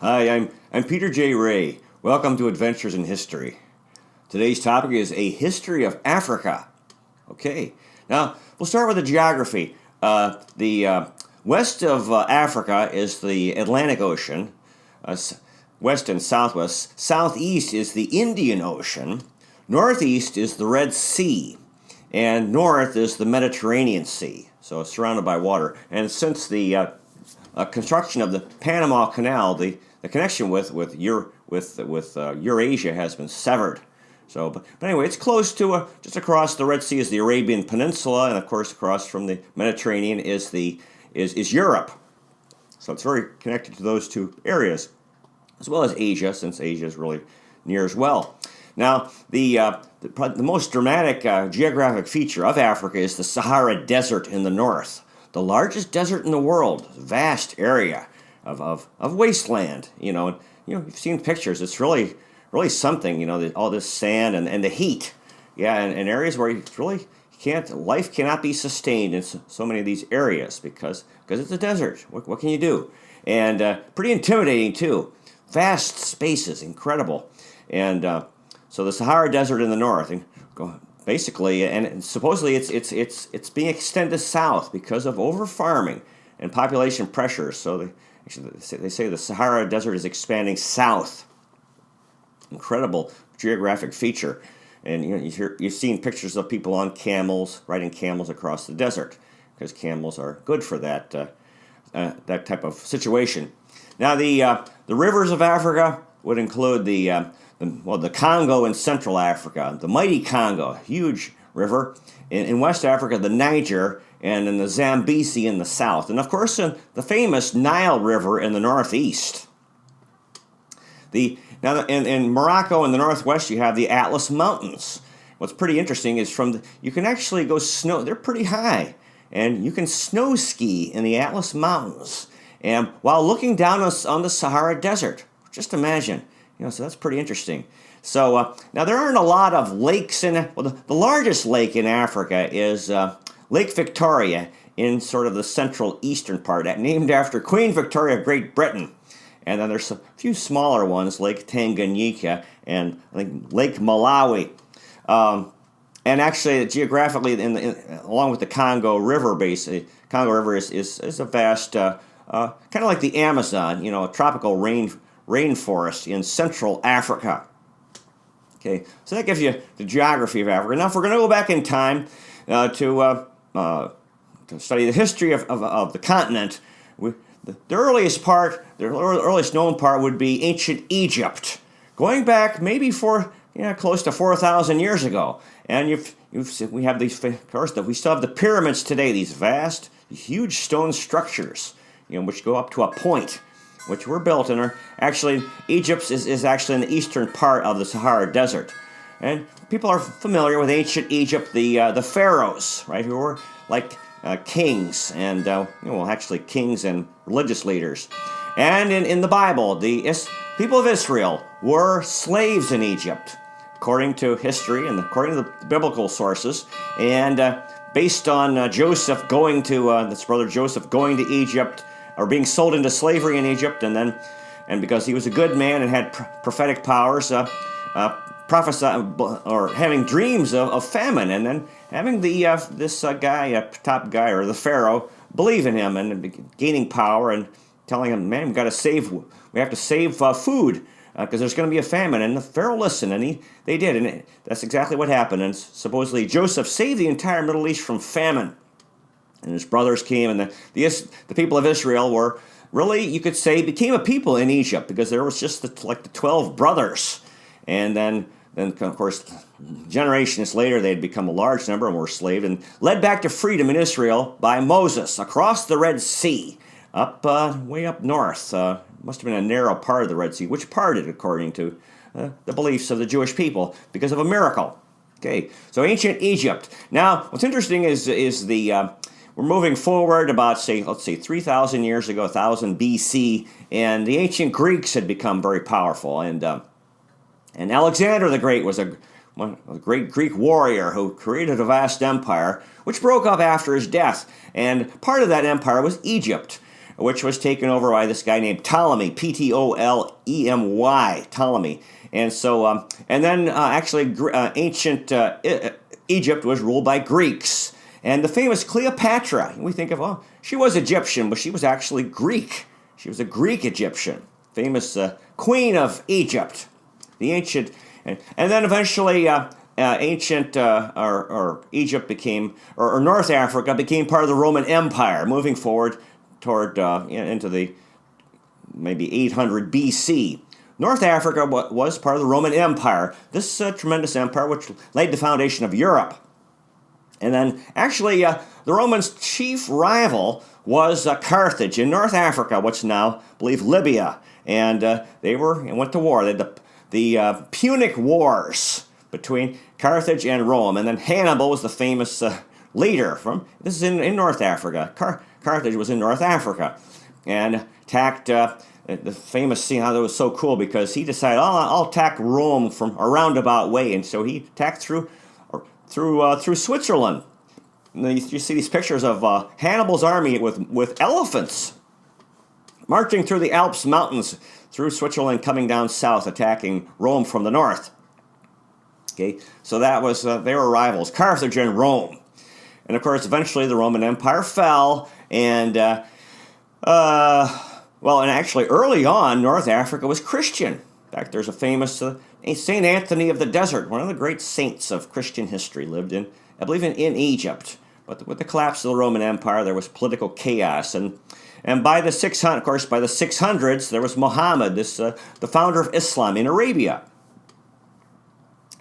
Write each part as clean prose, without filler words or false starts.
Hi, I'm Peter J. Ray. Welcome to Adventures in History. Today's topic is a history of Africa. Okay, now we'll start with the geography. The west of Africa is the Atlantic Ocean. West and southwest. Southeast is the Indian Ocean. Northeast is the Red Sea. And north is the Mediterranean Sea. So it's surrounded by water. And since the construction of the Panama Canal, the connection with Eurasia has been severed. So, but anyway, it's close to just across the Red Sea is the Arabian Peninsula, and of course across from the Mediterranean is Europe. So it's very connected to those two areas, as well as Asia, since Asia is really near as well. Now, the most dramatic geographic feature of Africa is the Sahara Desert in the north, the largest desert in the world, vast area of wasteland. You've seen pictures. It's really something. All this sand and the heat. Yeah, and areas where life cannot be sustained in so many of these areas because it's a desert. What can you do? And pretty intimidating too. Vast spaces, incredible, and so the Sahara Desert in the north, basically, and supposedly it's being extended south because of over-farming and population pressures. So they say the Sahara Desert is expanding south. Incredible geographic feature, and you've seen pictures of people on camels, riding camels across the desert, because camels are good for that type of situation. Now the rivers of Africa would include the Congo in Central Africa, the mighty Congo, huge river. In West Africa, the Niger, and in the Zambezi in the south. And of course, the famous Nile River in the northeast. Now, in Morocco in the northwest, you have the Atlas Mountains. What's pretty interesting is you can actually go snow. They're pretty high, and you can snow ski in the Atlas Mountains, and while looking down on the Sahara Desert. Just imagine. So that's pretty interesting. So now there aren't a lot of lakes the largest lake in Africa is Lake Victoria in sort of the central eastern part, named after Queen Victoria of Great Britain. And then there's a few smaller ones, Lake Tanganyika and I think Lake Malawi. And actually, geographically, along with the Congo River Congo River is a vast, kind of like the Amazon, a tropical rainforest in Central Africa. Okay, so that gives you the geography of Africa. Now, if we're going to go back in time to study the history of the continent, the earliest known part would be ancient Egypt, going back maybe close to 4,000 years ago. And we have these, of course, we still have the pyramids today, these vast, huge stone structures, which go up to a point, which were built and are actually, Egypt is actually in the eastern part of the Sahara Desert. And people are familiar with ancient Egypt, the pharaohs, right, who were like kings and, actually kings and religious leaders. And in the Bible, the people of Israel were slaves in Egypt, according to history and according to the biblical sources. And based on Joseph going to, his brother Joseph going to Egypt, or being sold into slavery in Egypt, and because he was a good man and had prophetic powers, prophesying or having dreams of famine, and then having this guy, top guy, or the Pharaoh, believe in him and gaining power and telling him, man, we have to save food because there's going to be a famine. And the Pharaoh listened, and they did, and that's exactly what happened. And supposedly Joseph saved the entire Middle East from famine. And his brothers came, and the people of Israel were really, you could say, became a people in Egypt because there was just the 12 brothers. And then of course, generations later, they had become a large number and were enslaved and led back to freedom in Israel by Moses across the Red Sea, way up north. Must have been a narrow part of the Red Sea, which parted according to the beliefs of the Jewish people because of a miracle. Okay, so ancient Egypt. Now, what's interesting is we're moving forward about, let's say 3,000 years ago, 1000 BC, and the ancient Greeks had become very powerful. And Alexander the Great was a great Greek warrior who created a vast empire, which broke up after his death. And part of that empire was Egypt. which was taken over by this guy named Ptolemy, Ptolemy, Ptolemy. And so, and then actually ancient Egypt was ruled by Greeks. And the famous Cleopatra, we think of, oh, she was Egyptian, but she was actually Greek. She was a Greek Egyptian, famous queen of Egypt, the ancient, and then eventually ancient or Egypt became, or North Africa became part of the Roman Empire, moving forward toward into the maybe 800 BC. North Africa was part of the Roman Empire, this tremendous empire which laid the foundation of Europe. And then actually the Romans' chief rival was Carthage in North Africa, what's now, I believe, Libya. And they went to war. They had the Punic Wars between Carthage and Rome. And then Hannibal was the famous leader from, this is in North Africa. Carthage was in North Africa. And attacked, the famous scene, how that was so cool, because he decided, I'll attack Rome from a roundabout way. And so he attacked through Switzerland. And you see these pictures of Hannibal's army with elephants marching through the Alps mountains, through Switzerland, coming down south, attacking Rome from the north. Okay, so that was, they were rivals, Carthage and Rome. And of course, eventually the Roman Empire fell, and, and actually early on, North Africa was Christian. In fact, there's a famous St. Anthony of the Desert, one of the great saints of Christian history, lived in, I believe, in Egypt. But with the collapse of the Roman Empire, there was political chaos, and by the 600s, of course, by the 600s, there was Muhammad, the founder of Islam in Arabia.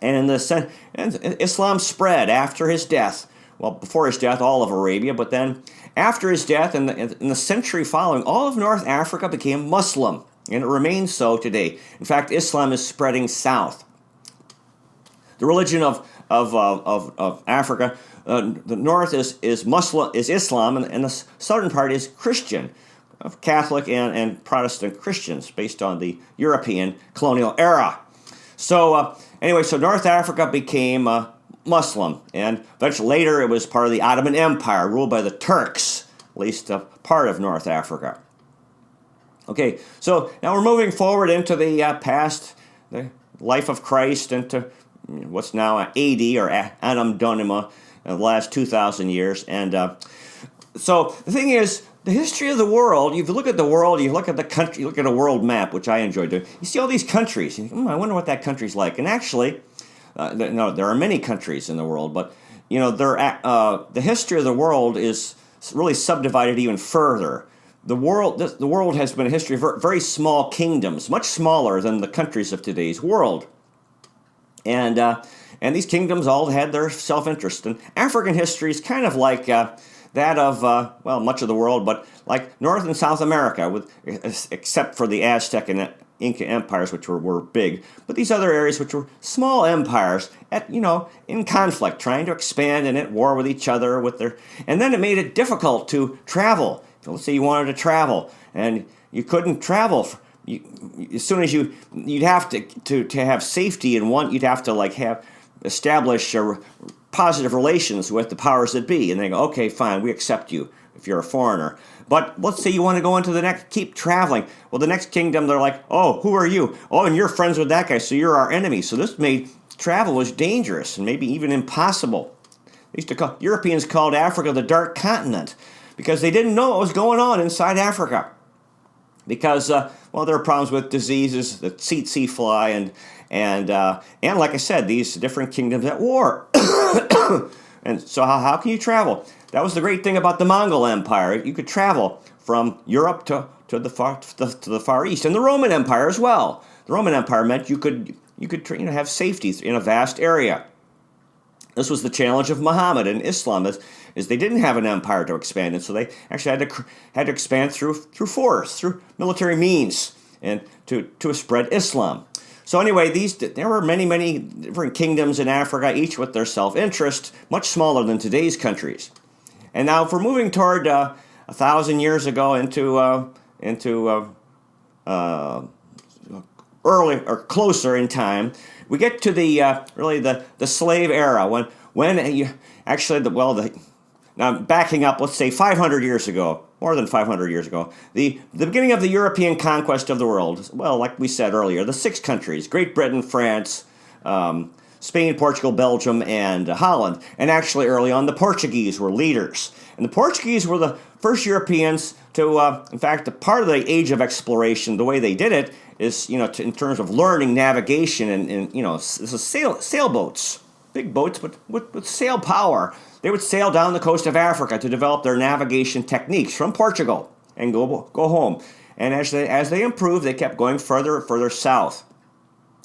And Islam spread after his death. Well, before his death, all of Arabia, but then after his death, in the century following, all of North Africa became Muslim, and it remains so today. In fact, Islam is spreading south. The religion of Africa, the north is Muslim, is Islam, and the southern part is Christian, Catholic and Protestant Christians, based on the European colonial era. So anyway, so North Africa became Muslim, and eventually later it was part of the Ottoman Empire, ruled by the Turks, at least a part of North Africa. Okay, so now we're moving forward into the past, the life of Christ, into what's now AD, or Annum Domini, the last 2,000 years. And so the thing is, the history of the world, if you look at the world, you look at the country, you look at a world map, which I enjoy doing, you see all these countries. You think, I wonder what that country's like. And actually, no, there are many countries in the world, but the history of the world is really subdivided even further. The world has been a history of very small kingdoms, much smaller than the countries of today's world. And these kingdoms all had their self-interest. And African history is kind of like that of, much of the world, but like North and South America, except for the Aztec and Inca empires, which were big. But these other areas, which were small empires, in conflict, trying to expand and at war with each other. And then it made it difficult to travel. So let's say you wanted to travel, and you couldn't travel. As soon as you'd have to have safety in one, you'd have to establish positive relations with the powers that be, and they go, okay, fine, we accept you if you're a foreigner. But let's say you want to go into the next, keep traveling. Well, the next kingdom, they're like, oh, who are you? Oh, and you're friends with that guy, so you're our enemy. So this made travel was dangerous and maybe even impossible. Europeans called Africa the Dark Continent because they didn't know what was going on inside Africa. Because, there are problems with diseases, the tsetse fly, and like I said, these different kingdoms at war. And so how can you travel? That was the great thing about the Mongol Empire. You could travel from Europe to the Far East, and the Roman Empire as well. The Roman Empire meant you could have safety in a vast area. This was the challenge of Muhammad and Islam, is they didn't have an empire to expand, and so they actually had to expand through force, through military means, and to spread Islam. So anyway, there were many, many different kingdoms in Africa, each with their self-interest, much smaller than today's countries. And now, if we're moving toward 1,000 years ago into early or closer in time, we get to the slave era when Now, backing up, let's say 500 years ago, more than 500 years ago, the beginning of the European conquest of the world, well, like we said earlier, the 6 countries, Great Britain, France, Spain, Portugal, Belgium, and Holland. And actually, early on, the Portuguese were leaders. And the Portuguese were the first Europeans to, in fact, a part of the age of exploration, the way they did it is, in terms of learning navigation and this is sailboats, big boats, but with sail power. They would sail down the coast of Africa to develop their navigation techniques from Portugal and go home. And as they improved, they kept going further and further south.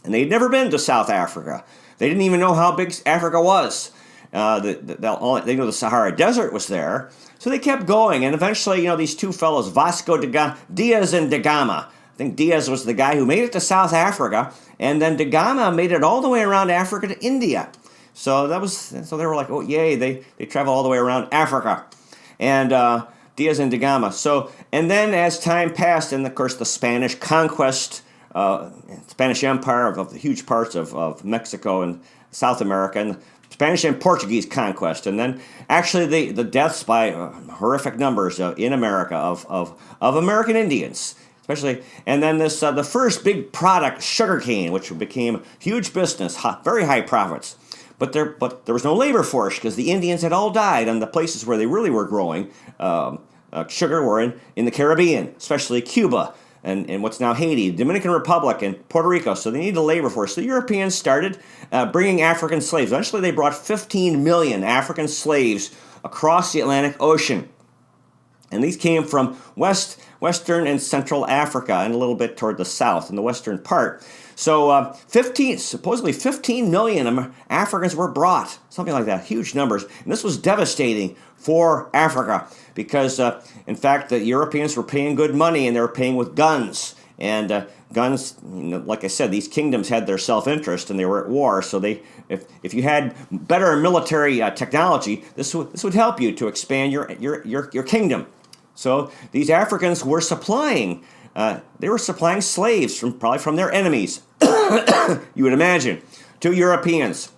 And they'd never been to South Africa. They didn't even know how big Africa was. They know the Sahara Desert was there. So they kept going. And eventually, these two fellows, Diaz and da Gama. I think Diaz was the guy who made it to South Africa. And then da Gama made it all the way around Africa to India. So they were like, oh, yay, they travel all the way around Africa. And Diaz and da Gama. And then as time passed, and of course the Spanish conquest, Spanish Empire of the huge parts of Mexico and South America, and Spanish and Portuguese conquest, and then actually the deaths by horrific numbers in America of American Indians, especially, and then the first big product, sugarcane, which became huge business, very high profits, but there was no labor force because the Indians had all died, and the places where they really were growing sugar were in the Caribbean, especially Cuba. And what's now Haiti, Dominican Republic, and Puerto Rico. So they needed a labor force. The Europeans started bringing African slaves. Eventually, they brought 15 million African slaves across the Atlantic Ocean. And these came from western and central Africa and a little bit toward the south in the western part. So supposedly 15 million Africans were brought, something like that, huge numbers. And this was devastating for Africa because, in fact, the Europeans were paying good money and they were paying with guns. And guns, like I said, these kingdoms had their self-interest and they were at war. So if you had better military technology, this would help you to expand your kingdom. So these Africans were supplying slaves probably from their enemies, you would imagine, to Europeans.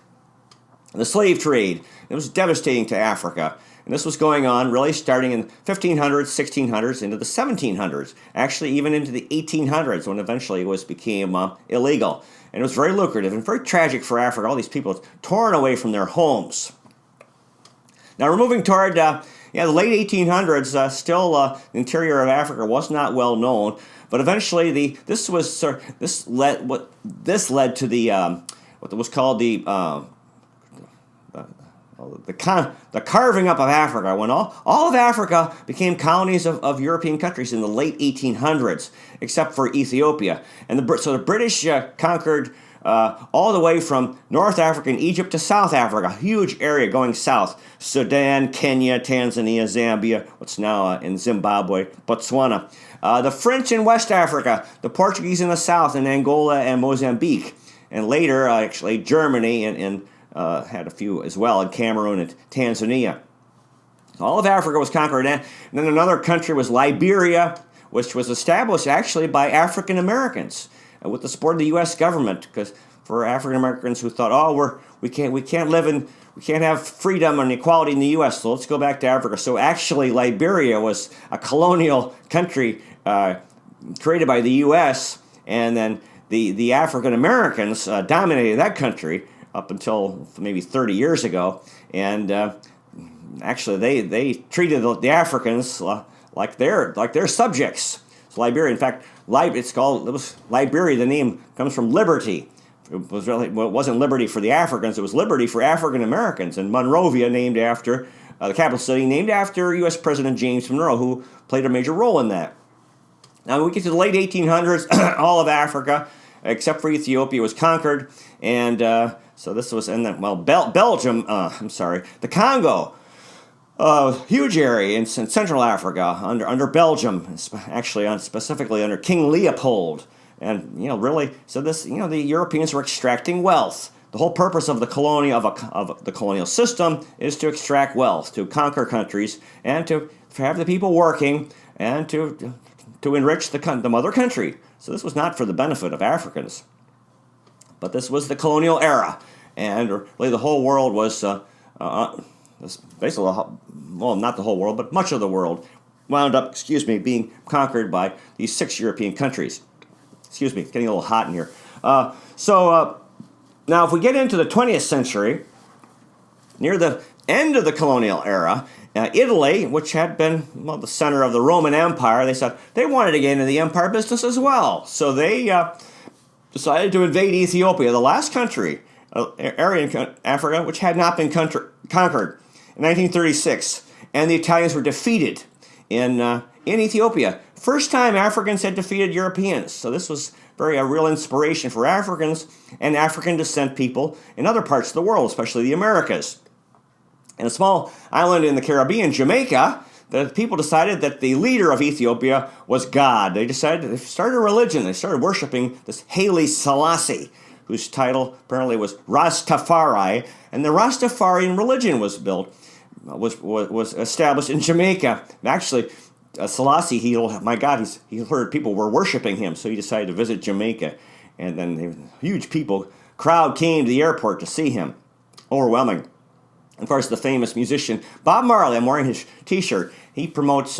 The slave trade, it was devastating to Africa. And this was going on really starting in 1500s, 1600s, into the 1700s, actually even into the 1800s when eventually it became illegal. And it was very lucrative and very tragic for Africa. All these people torn away from their homes. Now we're moving toward the late 1800s. Still, the interior of Africa was not well known, but eventually this led to the what was called the carving up of Africa, when all of Africa became colonies of European countries in the late 1800s, except for Ethiopia. And so the British conquered all the way from North Africa and Egypt to South Africa, huge area going south. Sudan, Kenya, Tanzania, Zambia, what's now in Zimbabwe, Botswana. The French in West Africa, the Portuguese in the south, in Angola and Mozambique. And later, actually, Germany and had a few as well, in Cameroon and Tanzania. All of Africa was conquered. And then another country was Liberia, which was established actually by African Americans with the support of the U.S. government, because for African Americans who thought, we can't have freedom and equality in the U.S., so let's go back to Africa. So actually, Liberia was a colonial country created by the U.S., and then the African Americans dominated that country up until maybe 30 years ago, and actually they treated the Africans like their subjects. So Liberia, in fact, it was Liberia. The name comes from liberty. It wasn't liberty for the Africans; it was liberty for African Americans. And Monrovia, named after the capital city, named after U.S. President James Monroe, who played a major role in that. Now, when we get to the late 1800s, all of Africa, except for Ethiopia, was conquered, and so this was, and then, Belgium, the Congo, huge area in Central Africa under Belgium, actually specifically under King Leopold, and really, so this, the Europeans were extracting wealth. The whole purpose of the colonial system is to extract wealth, to conquer countries, and to have the people working, and to enrich the mother country. So this was not for the benefit of Africans. But this was the colonial era, and really the whole world was basically, well, not the whole world, but much of the world, wound up, being conquered by these 6 European countries. Excuse me, getting a little hot in here. Now, if we get into the 20th century, near the end of the colonial era, Italy, which had been the center of the Roman Empire, they said they wanted to get into the empire business as well. So they decided to invade Ethiopia, the last country, area in Africa, which had not been conquered, in 1936. And the Italians were defeated in Ethiopia. First time Africans had defeated Europeans. So this was a real inspiration for Africans and African descent people in other parts of the world, especially the Americas. In a small island in the Caribbean, Jamaica, the people decided that the leader of Ethiopia was God. They started a religion. They started worshiping this Haile Selassie, whose title apparently was Rastafari, and the Rastafarian religion was established in Jamaica. Actually, Selassie, he heard people were worshiping him, so he decided to visit Jamaica, and then huge crowd came to the airport to see him, overwhelming. Of course, the famous musician Bob Marley, I'm wearing his T-shirt. He promotes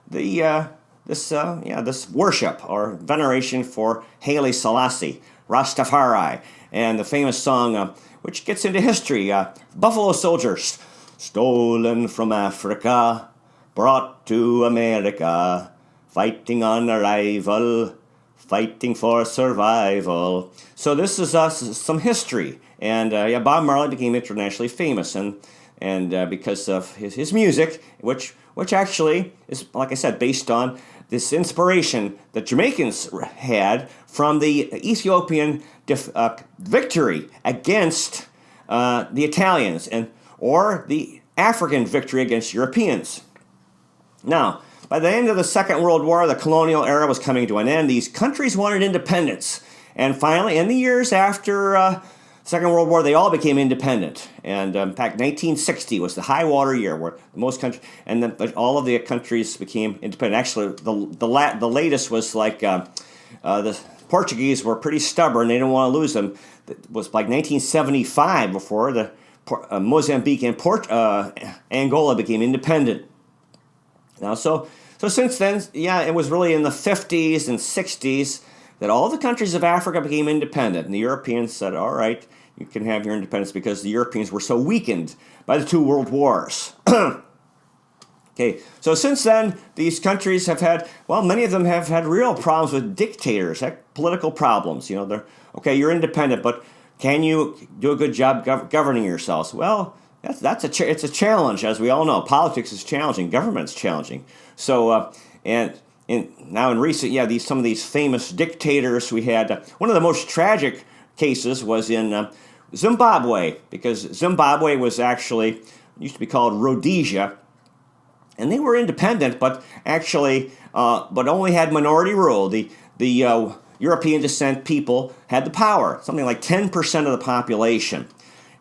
this worship or veneration for Haile Selassie, Rastafari, and the famous song, which gets into history, Buffalo Soldiers, stolen from Africa, brought to America, fighting on arrival, fighting for survival. So this is some history. And Bob Marley became internationally famous, and because of his music, which actually is, like I said, based on this inspiration that Jamaicans had from the Ethiopian victory against the Italians, or the African victory against Europeans. Now, by the end of the Second World War, the colonial era was coming to an end. These countries wanted independence, and finally, in the years after Second World War, they all became independent, and in fact, 1960 was the high water year where most countries, and then all of the countries became independent. Actually, the latest was like the Portuguese were pretty stubborn; they didn't want to lose them. It was like 1975 before the Mozambique and Angola became independent. Now, so since then, it was really in the 50s and 60s that all the countries of Africa became independent, and the Europeans said, all right, you can have your independence, because the Europeans were so weakened by the 2 world wars. Okay, so since then, these countries have had, many of them have had real problems with dictators, political problems. They're, okay, you're independent, but can you do a good job governing yourselves? Well, it's a challenge, as we all know. Politics is challenging, government's challenging. So, now in recent, some of these famous dictators we had. One of the most tragic cases was in Zimbabwe, because Zimbabwe was actually used to be called Rhodesia, and they were independent, but actually, but only had minority rule. The European descent people had the power, something like 10% of the population.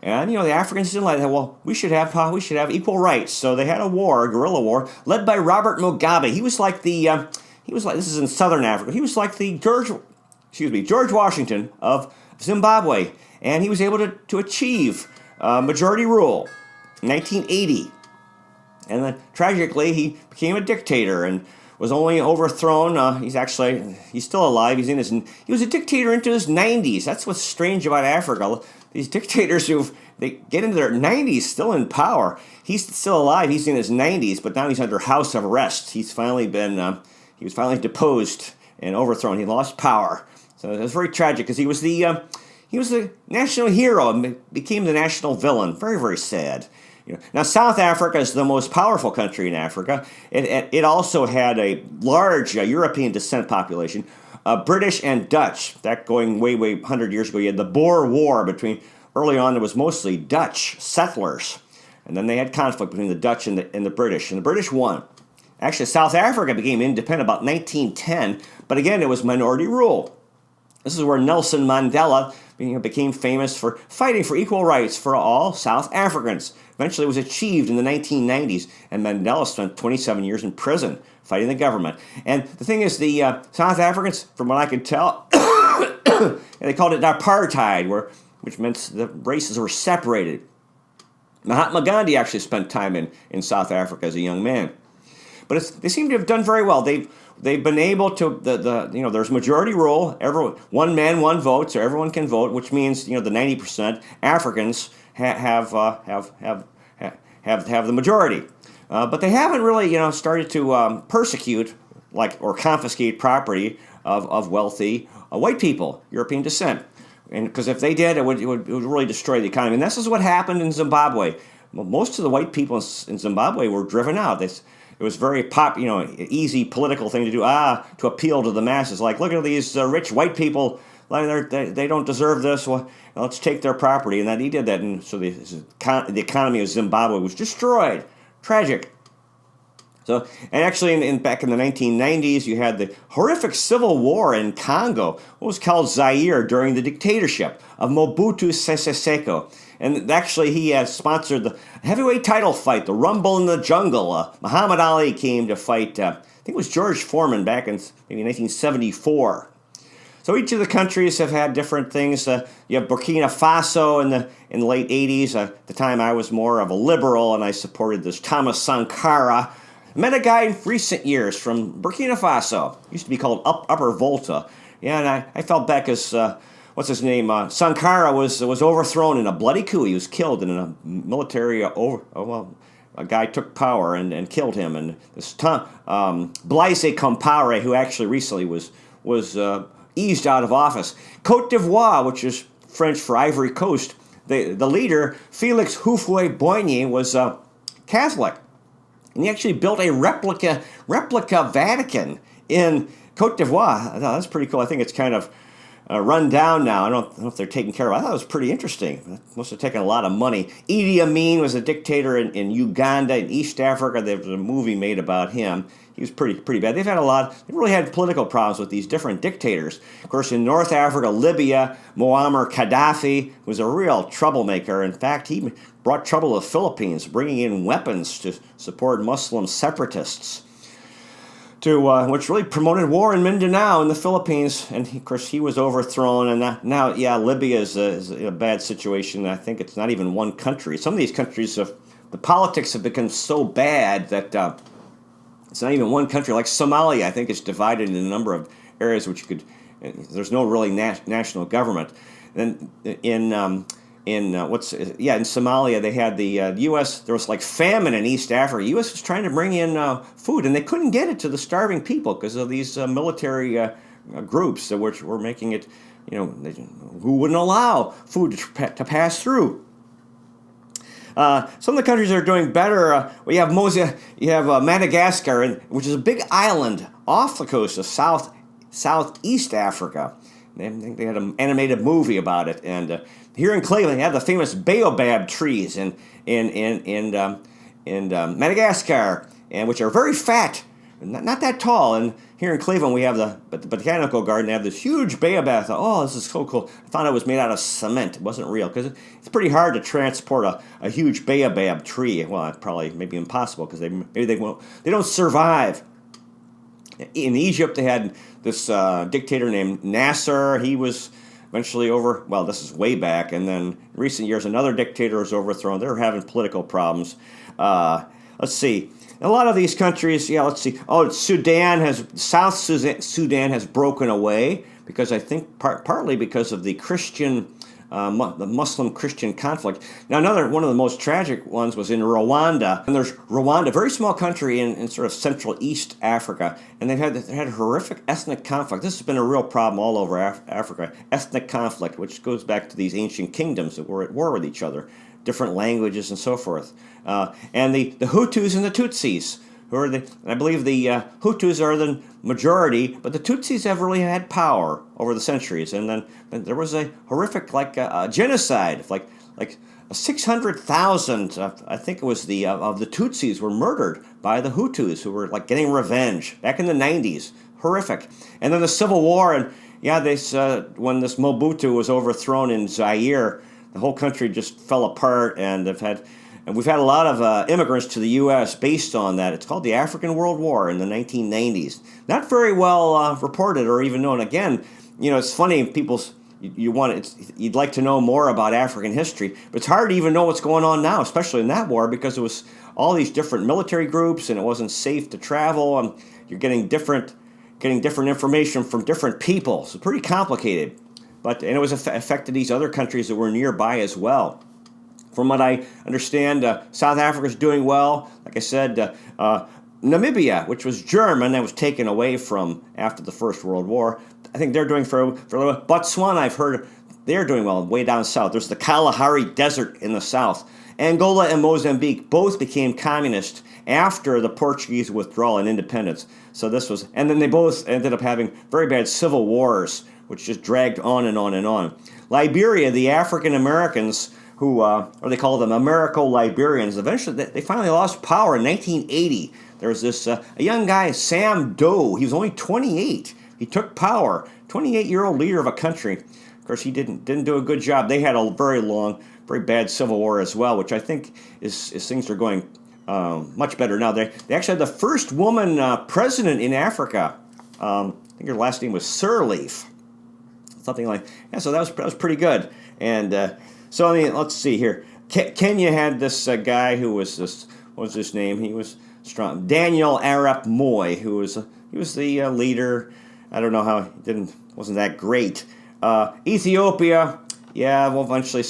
And the Africans didn't like that. Well, we should have equal rights. So they had a guerrilla war, led by Robert Mugabe. He was like this is in southern Africa. He was like the George Washington of Zimbabwe, and he was able to achieve majority rule in 1980. And then tragically, he became a dictator and was only overthrown. He's still alive. He was a dictator into his 90s. That's what's strange about Africa. These dictators they get into their 90s still in power. He's still alive. He's in his 90s, but now he's under house arrest. He was finally deposed and overthrown. He lost power. So it was very tragic, because he was the national hero and became the national villain. Very, very sad. Now, South Africa is the most powerful country in Africa. It also had a large European descent population, British and Dutch. That going way 100 years ago, you had the Boer War early on, it was mostly Dutch settlers. And then they had conflict between the Dutch and the British, and the British won. Actually, South Africa became independent about 1910, but again, it was minority rule. This is where Nelson Mandela became famous for fighting for equal rights for all South Africans. Eventually, it was achieved in the 1990s, and Mandela spent 27 years in prison fighting the government. And the thing is, the South Africans, from what I could tell, they called it apartheid, which meant the races were separated. Mahatma Gandhi actually spent time in South Africa as a young man. But they seem to have done very well. They've been able to there's majority rule. One man, one vote, so everyone can vote, which means the 90% Africans have the majority. But they haven't really started to persecute or confiscate property of wealthy white people, European descent. And because if they did, it would really destroy the economy. And this is what happened in Zimbabwe. Most of the white people in Zimbabwe were driven out. It was very easy political thing to do, to appeal to the masses. Like, look at these rich white people, they don't deserve this. Well, let's take their property. And he did that. And so the economy of Zimbabwe was destroyed. Tragic. So, and actually, back in the 1990s, you had the horrific civil war in Congo, what was called Zaire, during the dictatorship of Mobutu Sese Seko. And actually, he sponsored the heavyweight title fight, the Rumble in the Jungle. Muhammad Ali came to fight, I think it was George Foreman back in maybe 1974. So each of the countries have had different things. You have Burkina Faso in the late 80s. At the time, I was more of a liberal, and I supported this Thomas Sankara. I met a guy in recent years from Burkina Faso. Used to be called Upper Volta. Yeah, and I felt back as, what's his name? Sankara was overthrown in a bloody coup. He was killed in a military, a guy took power and killed him. And this Blaise Compaoré, who actually recently was eased out of office. Côte d'Ivoire, which is French for Ivory Coast, the leader, Félix Houphouët-Boigny, was Catholic. And he actually built a replica Vatican in Côte d'Ivoire. I thought that's pretty cool. I think it's kind of run down now. I don't know if they're taken care of. I thought it was pretty interesting. It must have taken a lot of money. Idi Amin was a dictator in Uganda, in East Africa. There was a movie made about him. He was pretty bad. They've really had political problems with these different dictators. Of course, in North Africa, Libya, Muammar Gaddafi was a real troublemaker. In fact, he brought trouble to the Philippines, bringing in weapons to support Muslim separatists, which really promoted war in Mindanao in the Philippines. And of course, he was overthrown. And now, Libya is a bad situation. I think it's not even one country. Some of these countries, the politics have become so bad that it's not even one country. Like Somalia, I think it's divided in a number of areas there's no really national government. Then in Somalia, they had the U.S., there was like famine in East Africa. The U.S. was trying to bring in food, and they couldn't get it to the starving people because of these military groups that were making it, who wouldn't allow food to pass through. Some of the countries that are doing better, you have Madagascar, which is a big island off the coast of southeast Africa. They had an animated movie about it, and here in Cleveland, you have the famous baobab trees in Madagascar, and which are very fat, not that tall. And here in Cleveland, we have the botanical garden. They have this huge baobab. I thought, this is so cool. I thought it was made out of cement. It wasn't real because it's pretty hard to transport a huge baobab tree. Well, probably maybe impossible because they don't survive. In Egypt, they had this dictator named Nasser. He was eventually this is way back, and then in recent years, another dictator was overthrown. They were having political problems. Let's see. A lot of these countries, let's see. South Sudan has broken away because I think partly because of the the Muslim Christian conflict. Now, one of the most tragic ones was in Rwanda. And there's Rwanda, a very small country in sort of Central East Africa, and they had horrific ethnic conflict. This has been a real problem all over Africa. Ethnic conflict, which goes back to these ancient kingdoms that were at war with each other, different languages and so forth. And the Hutus and the Tutsis, I believe the Hutus are the majority, but the Tutsis have really had power over the centuries. And then there was a horrific, genocide, like 600,000, I think it was of the Tutsis were murdered by the Hutus, who were getting revenge back in the 90s. Horrific. And then the Civil War, and when this Mobutu was overthrown in Zaire, the whole country just fell apart, and we've had a lot of immigrants to the U.S. based on that. It's called the African World War in the 1990s. Not very well reported or even known. Again, it's funny, you'd like to know more about African history, but it's hard to even know what's going on now, especially in that war, because it was all these different military groups, and it wasn't safe to travel, and you're getting different information from different people. So pretty complicated, and it was affected these other countries that were nearby as well. From what I understand, South Africa's doing well. Like I said, Namibia, which was German, that was taken away from after the First World War. I think they're doing for a little bit. Botswana, I've heard they're doing well way down south. There's the Kalahari Desert in the south. Angola and Mozambique both became communist after the Portuguese withdrawal and independence. So this was, and then they both ended up having very bad civil wars, which just dragged on and on and on. Liberia, the African Americans, who, or they call them Americo-Liberians, eventually they finally lost power in 1980. There was this a young guy, Sam Doe. He was only 28. He took power. 28-year-old leader of a country. Of course, he didn't do a good job. They had a very long, very bad civil war as well, which I think is things are going much better now. They actually had the first woman president in Africa. I think her last name was Sirleaf, something like. Yeah, so that was pretty good. And so I mean, let's see here. Kenya had this guy who was this. What was his name? He was strong. Daniel Arap Moi, who was he was the leader. I don't know how he wasn't that great. Ethiopia, yeah, well, eventually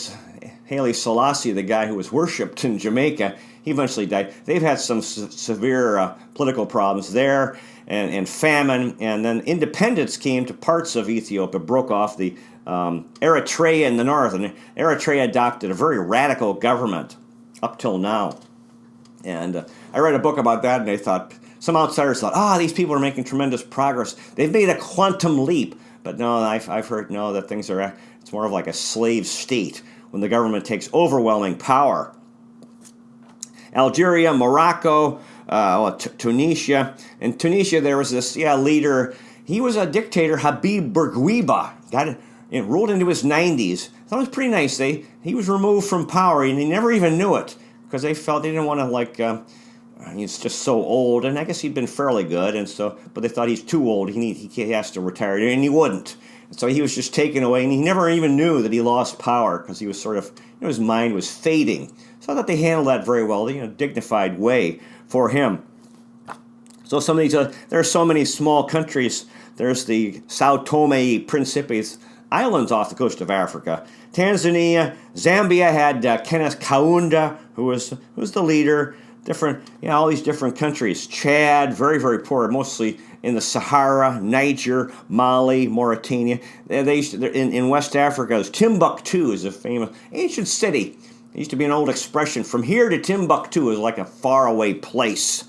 Haile Selassie, the guy who was worshipped in Jamaica, he eventually died. They've had some severe political problems there and famine, and then independence came to parts of Ethiopia, broke off the Eritrea in the north, and Eritrea adopted a very radical government up till now. And I read a book about that, and they thought, some outsiders thought, these people are making tremendous progress. They've made a quantum leap. But no, I've heard, no, that it's more of like a slave state when the government takes overwhelming power. Algeria, Morocco, Tunisia. In Tunisia, there was this leader. He was a dictator, Habib Bourguiba. Ruled into his 90s. That was pretty nice. He was removed from power, and he never even knew it, because they felt they didn't want to, he's just so old, and I guess he'd been fairly good, but they thought he's too old. He has to retire, and he wouldn't. And so he was just taken away, and he never even knew that he lost power, because he was sort of, his mind was fading. So I thought they handled that very well, dignified way for him. So some of these, there are so many small countries. There's the Sao Tome and Principe islands off the coast of Africa. Tanzania, Zambia had Kenneth Kaunda, who was the leader. Different, all these different countries. Chad, very, very poor, mostly in the Sahara. Niger, Mali, Mauritania. In West Africa, Timbuktu is a famous ancient city. It used to be an old expression. From here to Timbuktu is like a faraway place.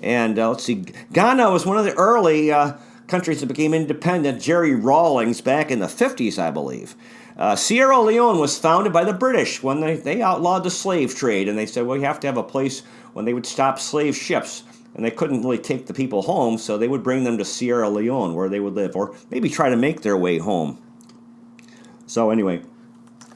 And let's see, Ghana was one of the early countries that became independent. Jerry Rawlings back in the 50s, I believe. Sierra Leone was founded by the British when they outlawed the slave trade, and they said, well, you have to have a place when they would stop slave ships, and they couldn't really take the people home, so they would bring them to Sierra Leone where they would live, or maybe try to make their way home. So anyway,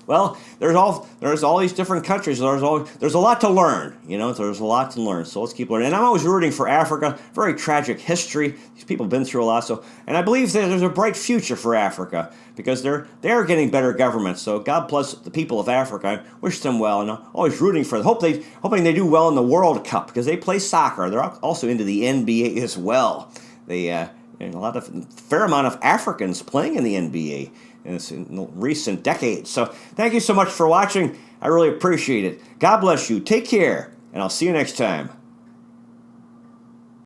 well, there's all these different countries. There's a lot to learn, There's a lot to learn. So let's keep learning. And I'm always rooting for Africa. Very tragic history. These people have been through a lot. And I believe that there's a bright future for Africa because they are getting better governments. So God bless the people of Africa. I wish them well, and I'm always rooting for them. Hoping they do well in the World Cup because they play soccer. They're also into the NBA as well. A fair amount of Africans playing in the NBA. In recent decades. So thank you so much for watching. I really appreciate it. God bless you. Take care, and I'll see you next time.